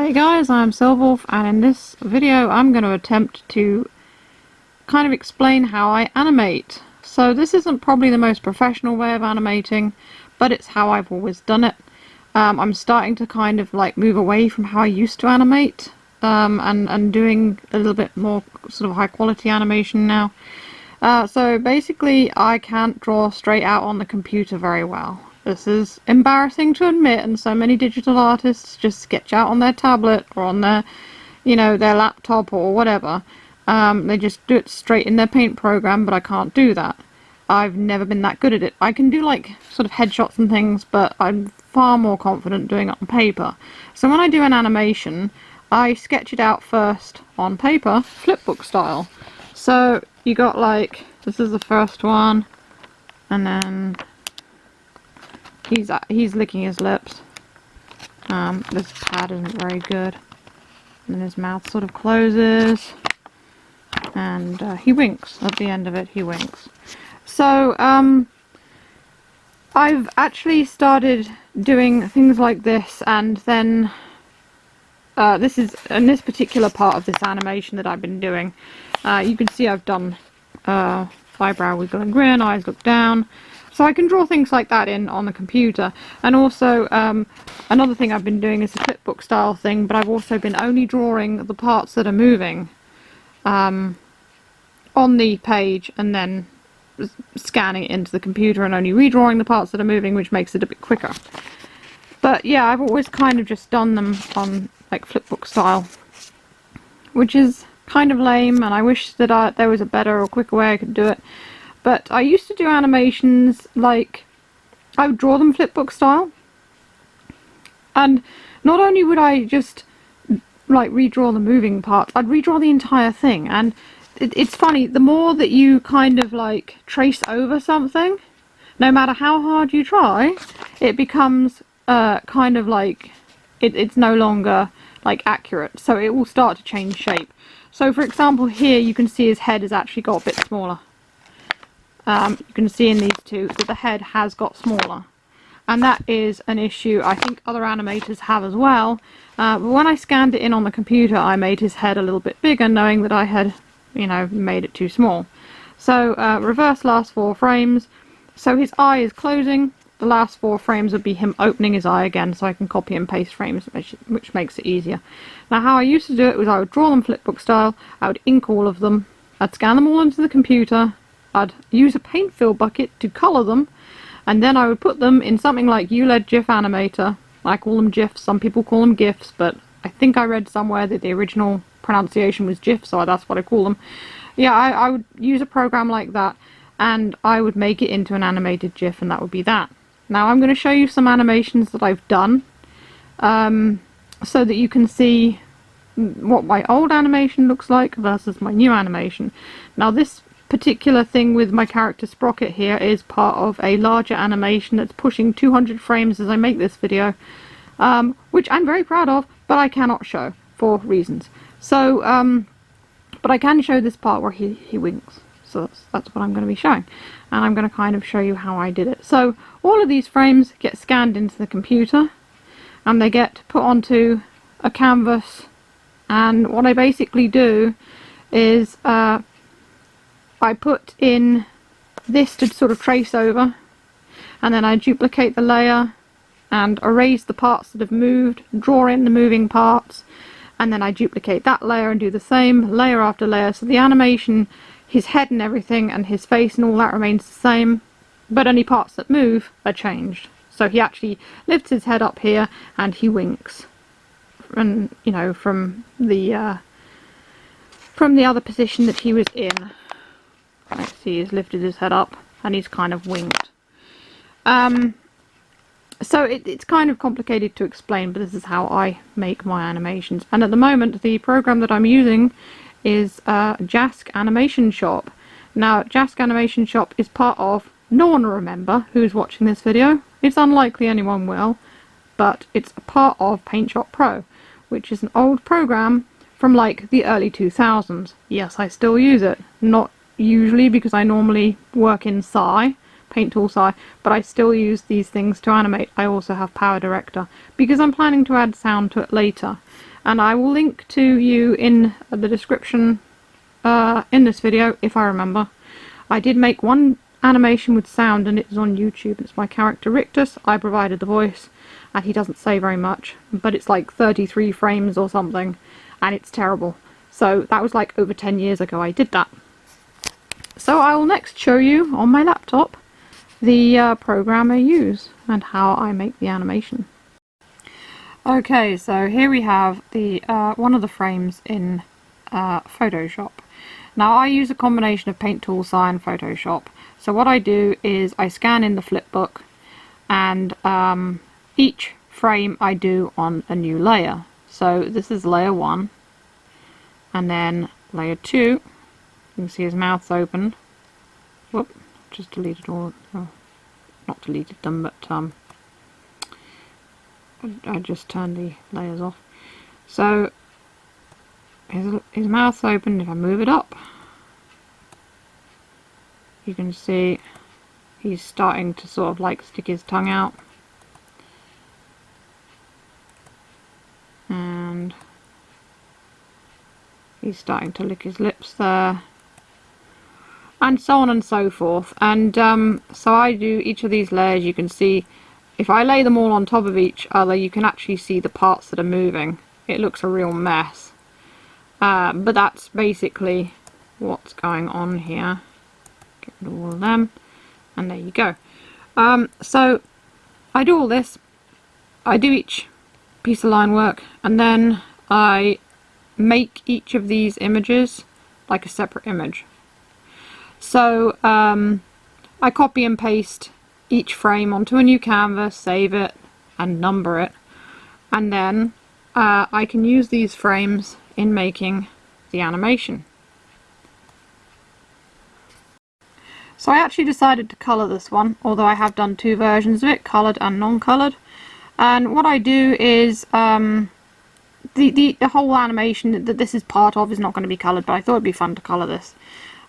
Hey guys, I'm Silverwolf, and in this video I'm going to attempt to kind of explain how I animate. So this isn't probably the most professional way of animating, but it's how I've always done it. I'm starting to kind of like move away from how I used to animate, and doing a little bit more sort of high quality animation now. So basically I can't draw straight out on the computer very well. This is embarrassing to admit, and so many digital artists just sketch out on their tablet or on their, their laptop or whatever. They just do it straight in their paint program, but I can't do that. I've never been that good at it. I can do like sort of headshots and things, but I'm far more confident doing it on paper. So when I do an animation, I sketch it out first on paper, flipbook style. So you got like, this is the first one, and then he's licking his lips. This pad isn't very good. And then his mouth sort of closes, and he winks. At the end of it, he winks. So I've actually started doing things like this, and then this is in this particular part of this animation that I've been doing. You can see I've done eyebrow wiggle and grin, eyes look down. So I can draw things like that in on the computer. And also another thing I've been doing is a flipbook style thing, but I've also been only drawing the parts that are moving on the page, and then scanning it into the computer and only redrawing the parts that are moving, which makes it a bit quicker. But yeah, I've always kind of just done them on like flipbook style, which is kind of lame, and I wish that there was a better or quicker way I could do it. But I used to do animations like, I would draw them flipbook style, and not only would I just like redraw the moving parts, I'd redraw the entire thing. And it's funny, the more that you kind of like trace over something, no matter how hard you try, it becomes kind of like it's no longer like accurate, so it will start to change shape. So for example, here you can see his head has actually got a bit smaller. You can see in these two that the head has got smaller, and that is an issue I think other animators have as well. But when I scanned it in on the computer, I made his head a little bit bigger, knowing that I had, made it too small. So reverse last 4 frames. So his eye is closing. The last 4 frames would be him opening his eye again, so I can copy and paste frames, which makes it easier. Now how I used to do it was I would draw them flipbook style, I would ink all of them, I'd scan them all into the computer, I'd use a paint fill bucket to colour them, and then I would put them in something like ULED GIF Animator. I call them GIFs, some people call them GIFs, but I think I read somewhere that the original pronunciation was GIF, so that's what I call them. Yeah, I would use a program like that, and I would make it into an animated GIF, and that would be that. Now I'm going to show you some animations that I've done, so that you can see what my old animation looks like versus my new animation. Now this particular thing with my character Sprocket here is part of a larger animation that's pushing 200 frames as I make this video, which I'm very proud of, but I cannot show for reasons. So, but I can show this part where he winks. So that's what I'm going to be showing, and I'm going to kind of show you how I did it. So all of these frames get scanned into the computer, and they get put onto a canvas, and what I basically do is I put in this to sort of trace over, and then I duplicate the layer and erase the parts that have moved, draw in the moving parts, and then I duplicate that layer and do the same layer after layer. So the animation, his head and everything and his face and all that remains the same, but any parts that move are changed. So he actually lifts his head up here and he winks, and from the other position that he was in. Let's see, he's lifted his head up and he's kind of winked. So it's kind of complicated to explain, but this is how I make my animations. And at the moment, the program that I'm using is Jask Animation Shop. Now, Jask Animation Shop is part of, no one will remember who's watching this video. It's unlikely anyone will, but it's a part of PaintShop Pro, which is an old program from like the early 2000s. Yes, I still use it. Not usually, because I normally work in Paint Toolsci, but I still use these things to animate. I also have Power Director because I'm planning to add sound to it later, and I will link to you in the description in this video if I remember. I did make one animation with sound and it is on YouTube. It's my character Rictus. I provided the voice and he doesn't say very much, but it's like 33 frames or something and it's terrible. So that was like over 10 years ago I did that. So I will next show you on my laptop the program I use and how I make the animation. Okay, so here we have the one of the frames in Photoshop. Now I use a combination of Paint Toolsci and Photoshop. So what I do is I scan in the flipbook and each frame I do on a new layer. So this is layer 1 and then layer 2. You can see his mouth's open. Whoop, just deleted all, oh, not deleted them, but I just turned the layers off. So his mouth's open. If I move it up, you can see he's starting to sort of like stick his tongue out, and he's starting to lick his lips there, and so on and so forth. And so I do each of these layers. You can see if I lay them all on top of each other, you can actually see the parts that are moving. It looks a real mess. But that's basically what's going on here. Get rid of all of them, and there you go. So I do all this, I do each piece of line work, and then I make each of these images like a separate image. So I copy and paste each frame onto a new canvas, save it and number it, and then I can use these frames in making the animation. So I actually decided to colour this one, although I have done two versions of it, coloured and non-coloured. And what I do is the whole animation that this is part of is not going to be coloured, but I thought it'd be fun to colour this.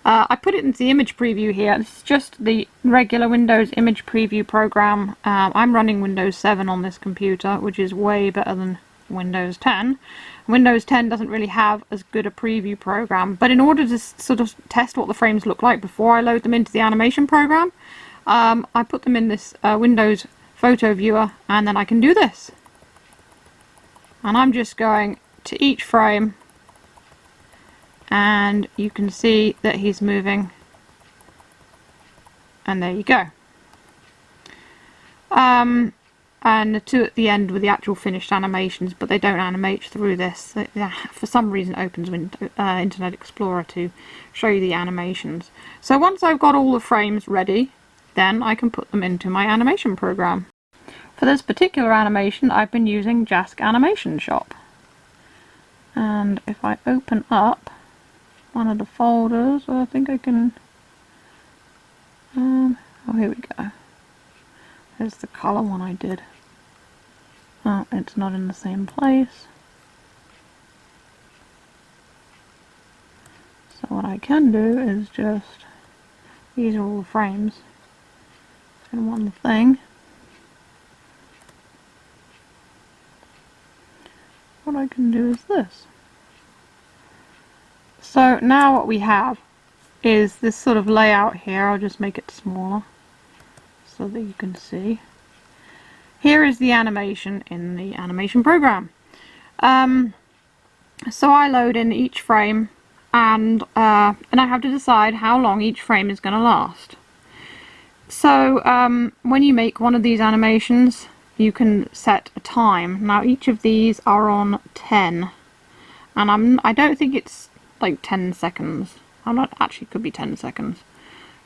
I put it into the image preview here. This is just the regular Windows image preview program. I'm running Windows 7 on this computer, which is way better than Windows 10. Windows 10 doesn't really have as good a preview program, but in order to sort of test what the frames look like before I load them into the animation program, I put them in this Windows photo viewer, and then I can do this. And I'm just going to each frame, and you can see that he's moving, and there you go. And the two at the end with the actual finished animations, but they don't animate through this. For some reason it opens Internet Explorer to show you the animations. So once I've got all the frames ready, then I can put them into my animation program. For this particular animation I've been using Jask Animation Shop. And if I open up one of the folders, I think I can... oh, here we go. There's the colour one I did. Oh, it's not in the same place. So what I can do is just, these are all the frames in one thing. What I can do is this. So now what we have is this sort of layout here. I'll just make it smaller so that you can see. Here is the animation in the animation program. So I load in each frame, and I have to decide how long each frame is going to last. So when you make one of these animations, you can set a time. Now each of these are on 10, and I don't think it's like 10 seconds. I'm not actually, it could be 10 seconds.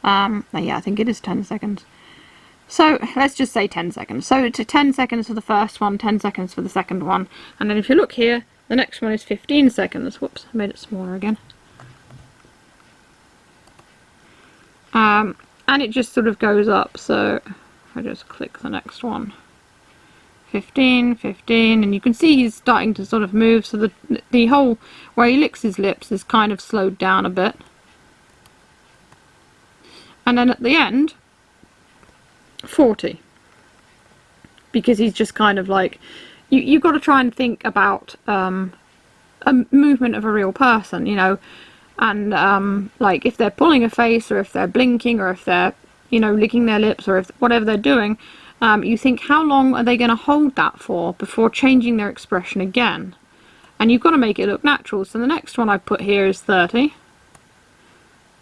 Yeah, I think it is 10 seconds. So let's just say 10 seconds. So it's 10 seconds for the first one, 10 seconds for the second one, and then if you look here, the next one is 15 seconds. Whoops, I made it smaller again. And it just sort of goes up. So if I just click the next one, 15, 15, and you can see he's starting to sort of move. So the whole where he licks his lips is kind of slowed down a bit. And then at the end, 40, because he's just kind of like, you've got to try and think about a movement of a real person, you know, and like if they're pulling a face, or if they're blinking, or if they're, you know, licking their lips, or if whatever they're doing, you think, how long are they going to hold that for before changing their expression again? And you've got to make it look natural. So the next one I put here is 30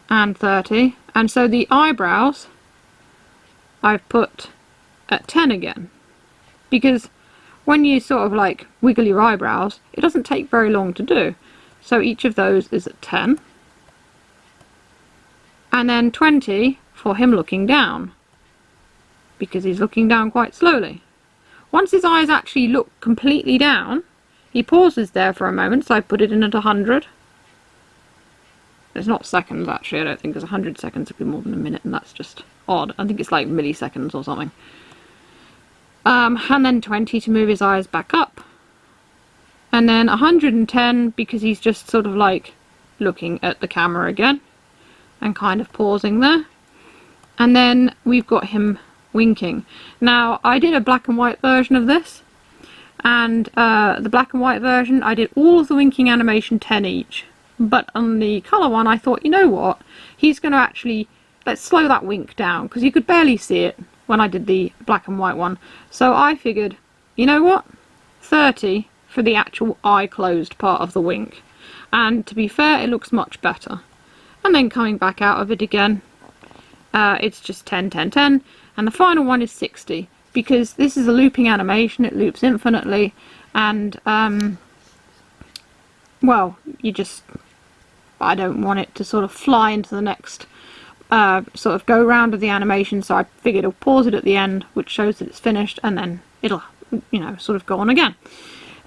and 30, and so the eyebrows I've put at 10 again, because when you sort of like wiggle your eyebrows, it doesn't take very long to do. So each of those is at 10, and then 20 for him looking down, because he's looking down quite slowly. Once his eyes actually look completely down, he pauses there for a moment, so I put it in at 100. It's not seconds actually, I don't think, because 100 seconds would be more than a minute, and that's just odd. I think it's like milliseconds or something. And then 20 to move his eyes back up. And then 110 because he's just sort of like looking at the camera again and kind of pausing there. And then we've got him winking. Now, I did a black and white version of this, and the black and white version, I did all of the winking animation 10 each. But on the colour one, I thought, you know what, he's going to actually, let's slow that wink down, because you could barely see it when I did the black and white one. So I figured, you know what, 30 for the actual eye closed part of the wink. And to be fair, it looks much better. And then coming back out of it again, it's just 10, 10, 10. And the final one is 60, because this is a looping animation, it loops infinitely, and, well, I don't want it to sort of fly into the next sort of go round of the animation, so I figured I'll pause it at the end, which shows that it's finished, and then it'll, you know, sort of go on again.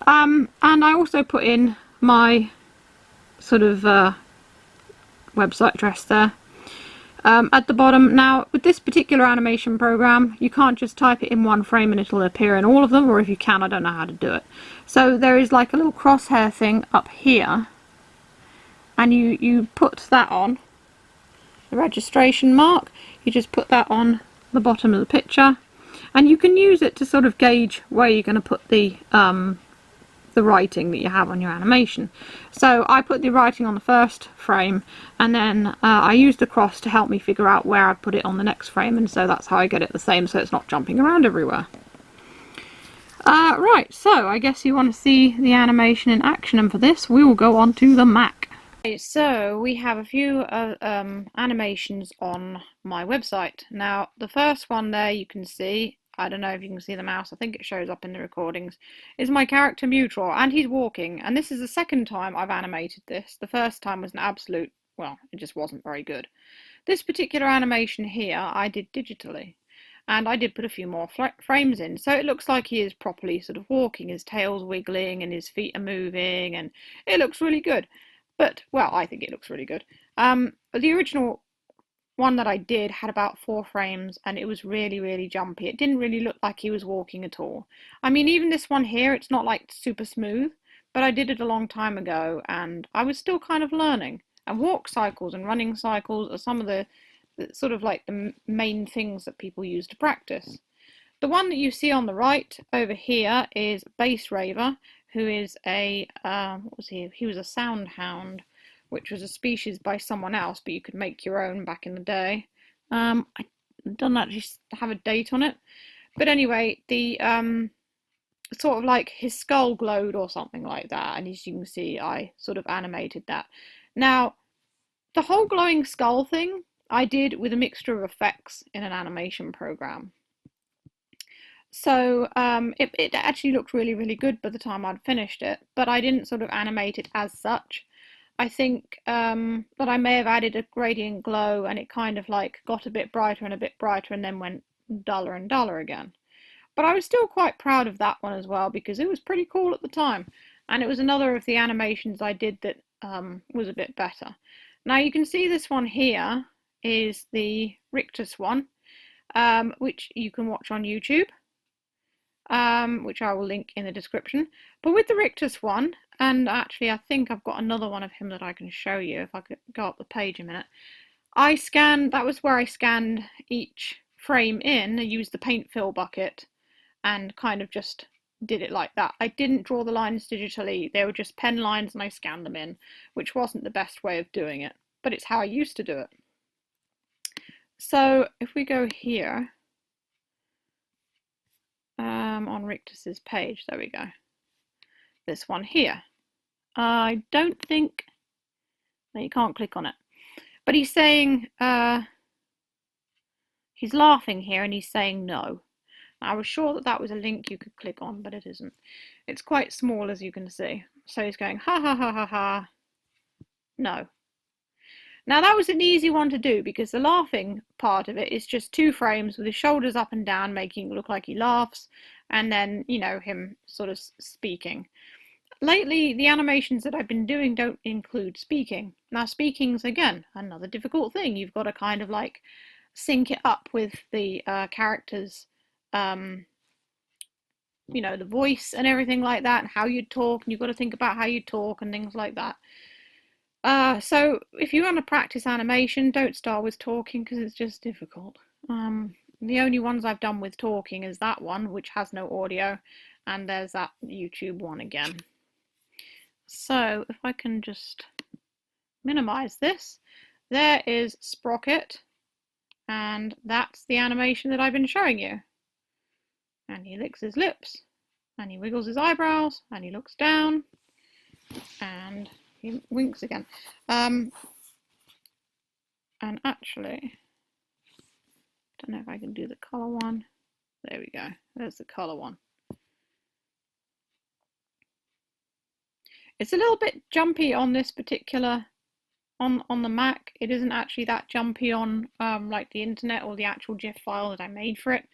And I also put in my sort of website address there at the bottom. Now, with this particular animation program, you can't just type it in one frame and it'll appear in all of them, or if you can, I don't know how to do it. So there is like a little crosshair thing up here, and you put that on the registration mark. You just put that on the bottom of the picture, and you can use it to sort of gauge where you're going to put the writing that you have on your animation. So I put the writing on the first frame, and then I used the cross to help me figure out where I put it on the next frame, and so that's how I get it the same, so it's not jumping around everywhere. Right, so I guess you want to see the animation in action, and for this we will go on to the Mac. Okay, so we have a few animations on my website. Now, the first one there you can see, I don't know if you can see the mouse, I think it shows up in the recordings, is my character Mutual, and he's walking, and this is the second time I've animated this. The first time was an absolute, well, it just wasn't very good. This particular animation here I did digitally, and I did put a few more frames in, so it looks like he is properly sort of walking, his tail's wiggling and his feet are moving, and it looks really good. But, well, I think it looks really good. The original one that I did had about 4 frames, and it was really, really jumpy. It didn't really look like he was walking at all. I mean, even this one here, it's not like super smooth, but I did it a long time ago, and I was still kind of learning. And walk cycles and running cycles are some of the sort of like the main things that people use to practice. The one that you see on the right over here is Bass Raver, who is a, what was he? He was a sound hound, which was a species by someone else, but you could make your own back in the day. I don't actually have a date on it. But anyway, the sort of like his skull glowed or something like that, and as you can see, I sort of animated that. Now, the whole glowing skull thing I did with a mixture of effects in an animation program. So it actually looked really, really good by the time I'd finished it, but I didn't sort of animate it as such. I think that I may have added a gradient glow, and it kind of like got a bit brighter and a bit brighter and then went duller and duller again. But I was still quite proud of that one as well, because it was pretty cool at the time, and it was another of the animations I did that was a bit better. Now you can see this one here is the Rictus one, which you can watch on YouTube. Which I will link in the description. But with the Rictus one, and actually I think I've got another one of him that I can show you if I could go up the page a minute. That was where I scanned each frame in, I used the paint fill bucket and kind of just did it like that. I didn't draw the lines digitally, they were just pen lines and I scanned them in, which wasn't the best way of doing it, but it's how I used to do it. So if we go here, on Rictus's page, there we go, this one here, I don't think, no, you can't click on it, but he's saying, he's laughing here and he's saying no. I was sure that that was a link you could click on, but it isn't. It's quite small, as you can see. So he's going, ha ha ha ha ha, no. Now that was an easy one to do because the laughing part of it is just 2 frames with his shoulders up and down, making it look like he laughs, and then, you know, him sort of speaking. Lately, the animations that I've been doing don't include speaking. Now, speaking's, again, another difficult thing. You've got to kind of like sync it up with the characters, you know, the voice and everything like that, and how you talk, and you've got to think about how you talk and things like that. So if you want to practice animation, don't start with talking because it's just difficult. The only ones I've done with talking is that one, which has no audio, and there's that YouTube one again. So if I can just minimize this, there is Sprocket, and that's the animation that I've been showing you. And he licks his lips, and he wiggles his eyebrows, and he looks down, and he winks again. And actually, I don't know if I can do the colour one. There we go. There's the colour one. It's a little bit jumpy on this particular, on the Mac. It isn't actually that jumpy on like the internet or the actual GIF file that I made for it.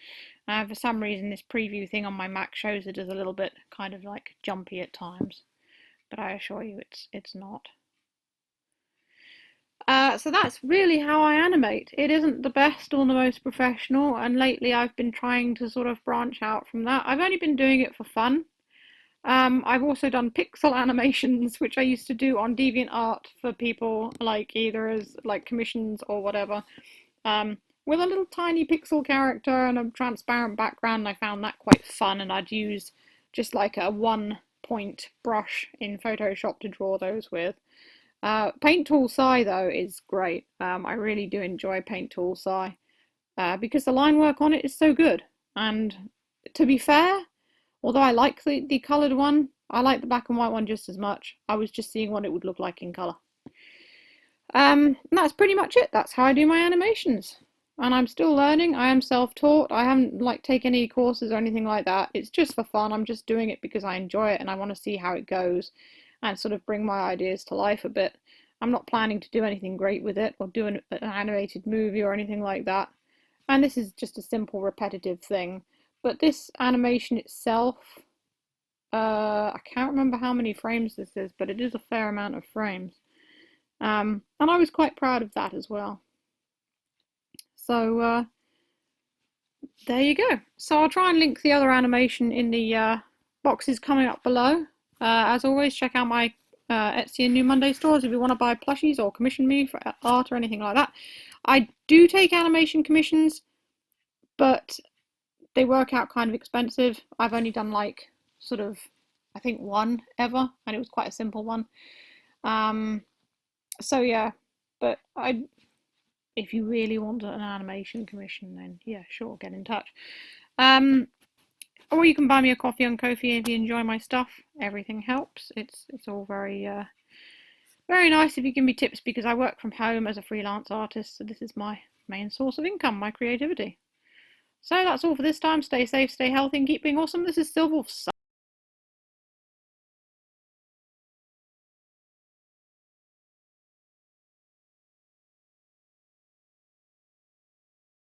For some reason, this preview thing on my Mac shows it as a little bit kind of like jumpy at times, but I assure you it's not. So that's really how I animate. It isn't the best or the most professional, and lately I've been trying to sort of branch out from that. I've only been doing it for fun. I've also done pixel animations, which I used to do on DeviantArt for people, like either as like commissions or whatever, with a little tiny pixel character and a transparent background. And I found that quite fun, and I'd use just like a 1-point brush in Photoshop to draw those with. Paint Tool Sai though is great. I really do enjoy Paint Tool Sai because the line work on it is so good. And to be fair, although I like the coloured one, I like the black and white one just as much. I was just seeing what it would look like in colour. And that's pretty much it. That's how I do my animations. And I'm still learning. I am self-taught. I haven't like taken any courses or anything like that. It's just for fun. I'm just doing it because I enjoy it and I want to see how it goes and sort of bring my ideas to life a bit. I'm not planning to do anything great with it or do an animated movie or anything like that. And this is just a simple repetitive thing. But this animation itself, I can't remember how many frames this is, but it is a fair amount of frames. And I was quite proud of that as well. So there you go. So I'll try and link the other animation in the boxes coming up below. As always, check out my Etsy and New Monday stores if you want to buy plushies or commission me for art or anything like that. I do take animation commissions, but they work out kind of expensive. I've only done like sort of, I think 1 ever, and it was quite a simple one. So yeah, but if you really want an animation commission, then yeah, sure, get in touch. Or you can buy me a coffee on Ko-fi if you enjoy my stuff. Everything helps. It's all very very nice if you give me tips, because I work from home as a freelance artist, so this is my main source of income, my creativity. So that's all for this time. Stay safe, stay healthy, and keep being awesome. This is Silver.